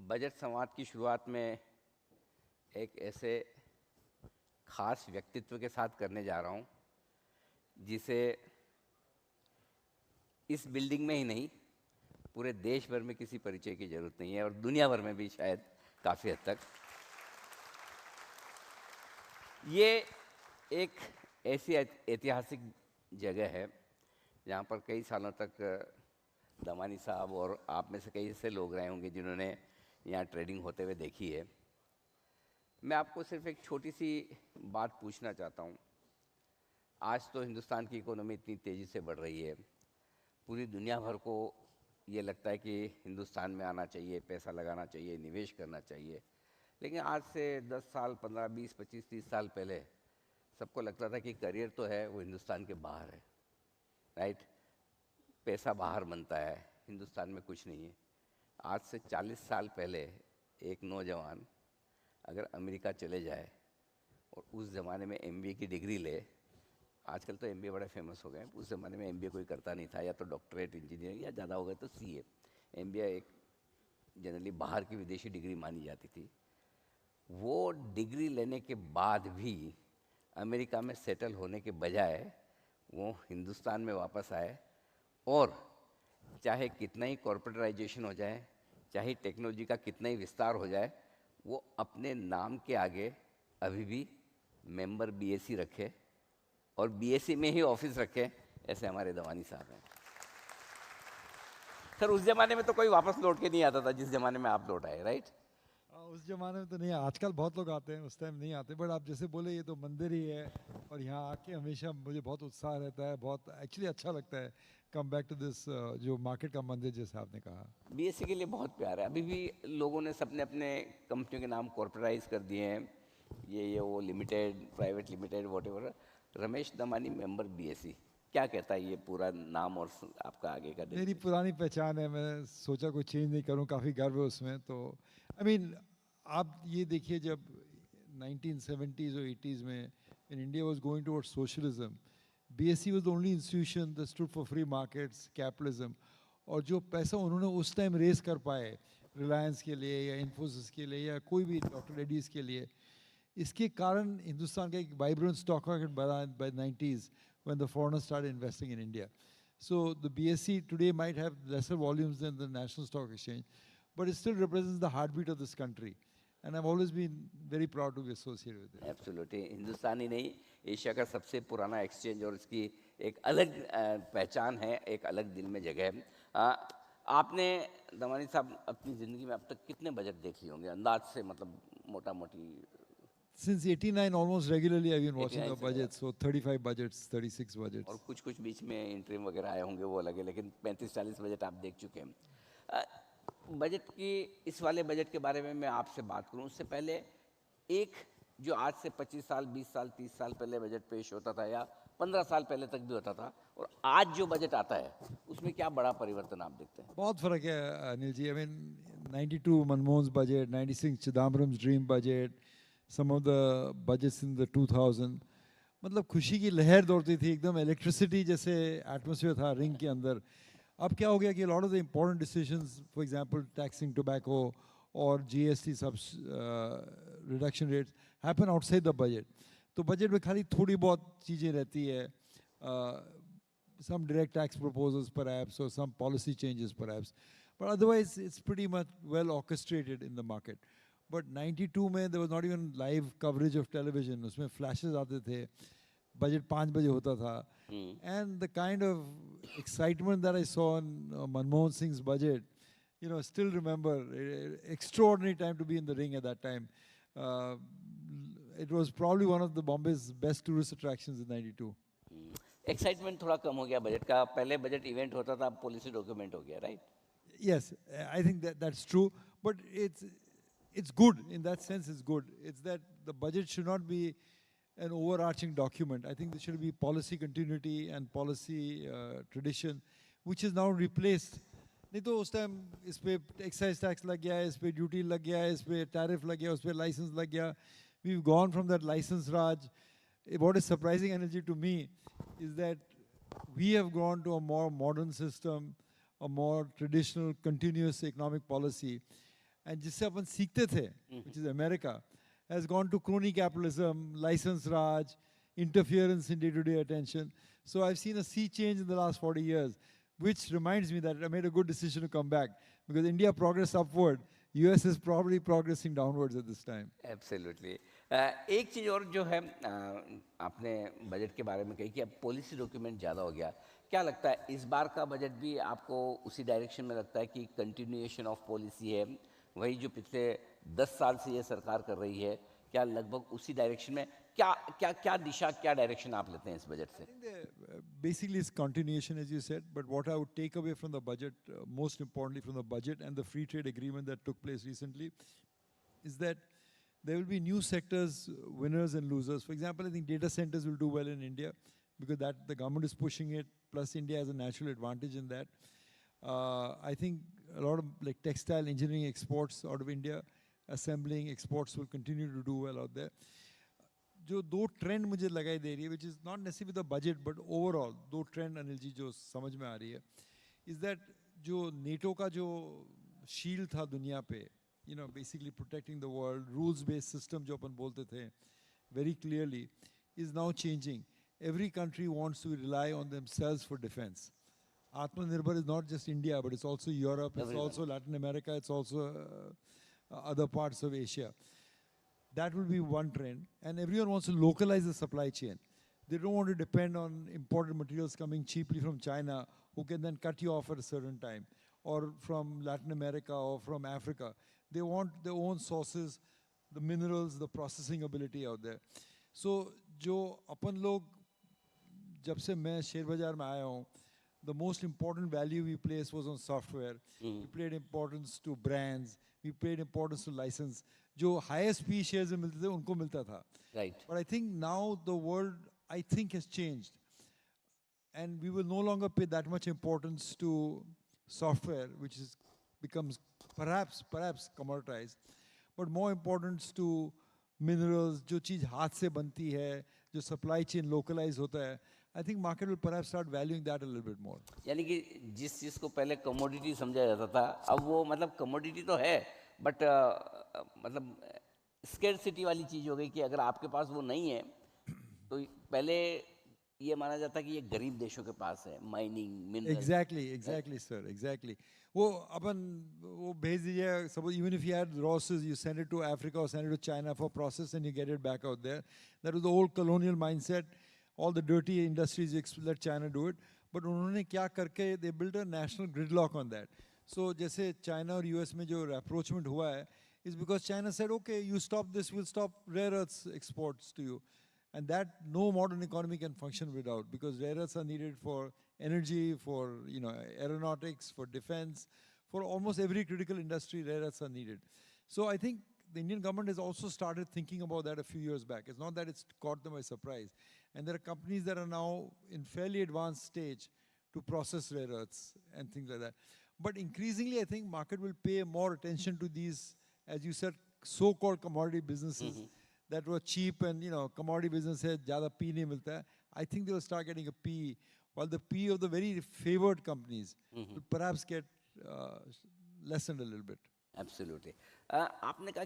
Budget संवाद की शुरुआत में एक ऐसे खास व्यक्तित्व के साथ करने जा रहा हूँ जिसे इस बिल्डिंग में ही नहीं पूरे देश भर में किसी परिचय की ज़रूरत नहीं है और दुनिया भर में भी शायद काफ़ी हद तक। ये एक ऐसी ऐतिहासिक जगह है जहाँ पर कई सालों तक दमानी साहब और आप में से कई ऐसे लोग रहे होंगे जिन्होंने यहाँ ट्रेडिंग होते हुए देखी है। मैं आपको सिर्फ एक छोटी सी बात पूछना चाहता हूँ। आज तो हिंदुस्तान की इकोनॉमी इतनी तेज़ी से बढ़ रही है, पूरी दुनिया भर को ये लगता है कि हिंदुस्तान में आना चाहिए, पैसा लगाना चाहिए, निवेश करना चाहिए। लेकिन आज से 10 साल, 15, 20, 25, 30 साल पहले सबको लगता था कि करियर तो है वो हिंदुस्तान के बाहर है, राइट? पैसा बाहर बनता है, हिंदुस्तान में कुछ नहीं है। आज से 40 साल पहले एक नौजवान अगर अमेरिका चले जाए और उस ज़माने में एमबीए की डिग्री ले, आजकल तो एमबीए बड़े फेमस हो गए हैं, उस ज़माने में एमबीए कोई करता नहीं था, या तो डॉक्टरेट इंजीनियरिंग या ज़्यादा हो गए तो सीए। एमबीए एक जनरली बाहर की विदेशी डिग्री मानी जाती थी। वो डिग्री लेने के बाद भी अमेरिका में सेटल होने के बजाय वो हिंदुस्तान में वापस आए और चाहे कितना ही कॉर्पोरेटाइजेशन हो जाए, चाहे टेक्नोलॉजी का कितना ही विस्तार हो जाए, वो अपने नाम के आगे अभी भी मेंबर बीएससी रखे और बीएससी में ही ऑफिस रखे। ऐसे हमारे दवानी साहब हैं। सर, उस जमाने में तो कोई वापस लौट के नहीं आता था जिस जमाने में आप लौट आए, राइट? उस जमाने में तो नहीं, आजकल बहुत लोग आते हैं, उस टाइम नहीं आते। बट आप जैसे बोले, ये तो मंदिर ही है और यहाँ आके हमेशा मुझे बहुत उत्साह रहता है, बहुत एक्चुअली अच्छा लगता है। कम बैक टू दिस जो मार्केट का मंदिर जैसे आपने कहा। बीएससी के लिए बहुत प्यार है। अभी भी लोगों ने सबने अपने कंपनियों के नाम कॉर्पोरेटाइज कर दिए हैं, ये वो limited, private limited, whatever. Ramesh Damani, member BSc, क्या कहता है ये पूरा नाम और आपका आगे का मेरी दिन? पुरानी पहचान है, मैं सोचा कोई चेंज नहीं करूँ, काफ़ी गर्व है उसमें। तो आई मीन आप ये देखिए, जब 1970s और 80s में in India was going towards socialism, BSc was the only institution that stood for free markets, capitalism. और जो पैसा उन्होंने उस टाइम रेस कर पाए, रिलायंस के लिए या इन्फोसिस के लिए या कोई भी डॉक्टर रेड्डीज़ के लिए, इसके कारण हिंदुस्तान का एक वाइब्रेंट स्टॉक मार्केट बना by 90s when the foreigners started investing in India. So the BSE today might have lesser volumes than the National Stock Exchange, but it still represents the heartbeat of this country. And I've always been very proud to be associated with it. Absolutely. Hindustan ही नहीं, Asia का सबसे पुराना exchange और इसकी एक अलग पहचान है, एक अलग दिल में जगह है। आपने दमानी साहब अपनी ज़िंदगी में अब तक कितने बजट देख लिए होंगे अंदाज से, मतलब मोटा मोटी? Since 89, almost regularly I've been watching 89 the से लगा, budgets, so 35 budgets, 36 budgets. और कुछ कुछ बीच में इंटरिम वगैरह आए होंगे, वो अलग है, लेकिन 35-40 बजट आप देख चुके हैं। बजट की, इस वाले बजट के बारे में मैं आपसे बात करूं उससे पहले, एक जो आज से 25 साल, 20 साल, 30 साल पहले बजट पेश होता था या 15 साल पहले तक भी होता था, और आज जो बजट आता है उसमें क्या बड़ा परिवर्तन आप देखते हैं? बहुत फर्क है Anil ji. I mean 92 Manmohan budget, 96 Chidambaram dream budget, some of the budgets in the 2000, मतलब खुशी की लहर दौड़ती थी, एकदम इलेक्ट्रिसिटी जैसे एटमोसफियर था रिंग के अंदर। अब क्या हो गया कि lot of the important decisions, for example taxing tobacco और जीएसटी सब reduction rates happen outside the budget. तो बजट में खाली थोड़ी बहुत चीज़ें रहती है, some direct tax proposals perhaps, or some policy changes perhaps. But otherwise, it's pretty much well orchestrated in the market. But 92 में there was not even live coverage of television. उसमें flashes आते थे, budget 5 बजे होता था. And the kind of excitement that I saw in Manmohan Singh's budget, you know, still remember, extraordinary time to be in the ring at that time. Uh, it was probably one of the Bombay's best tourist attractions in 92. Excitement थोड़ा कम हो गया budget का। पहले budget event होता था, अब policy document हो गया, right? Yes, I think that that's true, but it's good in that sense. It's good. It's that the budget should not be an overarching document. I think there should be policy continuity and policy tradition, which is now replaced. नहीं तो उस time इस पे excise tax लग गया है, इस पे ड्यूटी लग गया है, इस पे टैरिफ लग गया, उस पे लाइसेंस लग गया. We've gone from that license raj. What is surprising, energy to me, is that we have gone to a more modern system, a more traditional, continuous economic policy. and जिससे अपन सीखते थे, which is America, has gone to crony capitalism, license raj, interference in day-to-day attention. So I've seen a sea change in the last 40 years, which reminds me that I made a good decision to come back because India progressed upward. US is probably progressing downwards at this time. Absolutely. एक चीज़ और जो है, आपने budget के बारे में कही कि अब पॉलिसी डॉक्यूमेंट ज़्यादा हो गया, क्या लगता है इस बार का बजट भी आपको उसी डायरेक्शन में लगता है कि कंटिन्यूएशन ऑफ पॉलिसी है, वही जो पिछले 10 साल से ये सरकार कर रही है, क्या लगभग उसी डायरेक्शन में, क्या क्या क्या दिशा, क्या डायरेक्शन आप लेते हैं इस बजट से? Basically, it's continuation, as you said. But what I would take away from the budget, most importantly from the budget and the free trade agreement that took place recently, is that there will be new sectors, winners and losers. For example, I think data centers will do well in India because that the government is pushing it. Plus, India has a natural advantage in that. I think a lot of like textile engineering exports out of India, assembling exports will continue to do well out there. जो दो trend मुझे लगाई दे रही है, which is not necessary with the budget but overall दो trend Anil ji जो समझ में आ रही है, इज़ दैट जो नेटो का जो शील्ड था दुनिया पे, you know basically protecting the world, rules based system जो अपन बोलते थे very clearly, is now changing. Every country wants to rely on themselves for defence. Atmanirbhar is not just India, but it's also Europe, it's also Latin America, it's also other parts of Asia. That will be one trend. And everyone wants to localize the supply chain. They don't want to depend on imported materials coming cheaply from China, who can then cut you off at a certain time, or from Latin America or from Africa. They want their own sources, the minerals, the processing ability out there. So, जो अपन लोग जब से मैं share बाजार में आया हूँ, the most important value we placed was on software. We paid importance to brands. We paid importance to license. जो highest P shares में मिलते थे उनको मिलता था. Right. But I think now the world, I think, has changed, and we will no longer pay that much importance to software, which is becomes perhaps commoditized, but more importance to minerals, जो चीज़ हाथ से बनती है, जो supply chain localized होता है. I think market will perhaps start valuing that a little bit more. यानी कि जिस चीज़ को पहले कमोडिटी समझा जाता था, अब वो मतलब कमोडिटी तो है, बट मतलब स्केर्सिटी वाली चीज़ हो गई कि अगर आपके पास वो नहीं है तो पहले ये माना जाता कि ये गरीब देशों के पास है, mining, mineral. Exactly, sir, exactly. वो अपन वो भेज दीजिए, suppose even if you had resources, you send it to Africa or send it to China for process and you get it back out there. That was the old colonial mindset. All the dirty industries, let China do it. But उन्होंने क्या करके, they built a national gridlock on that. So जैसे China और US में जो rapprochement हुआ है, is because China said, okay, you stop this, we'll stop rare earths exports to you. And that no modern economy can function without, because rare earths are needed for energy, for aeronautics, for defense, for almost every critical industry, rare earths are needed. So I think the Indian government has also started thinking about that a few years back. It's not that it's caught them by surprise. And there are companies that are now in fairly advanced stage to process rare earths and things like that. But increasingly, I think market will pay more attention to these, as you said, so-called commodity businesses that were cheap, and commodity business hai, zyada P nahi milta hai. I think they will start getting a P, while the P of the very favored companies will perhaps get lessened a little bit. Absolutely. आपने कहा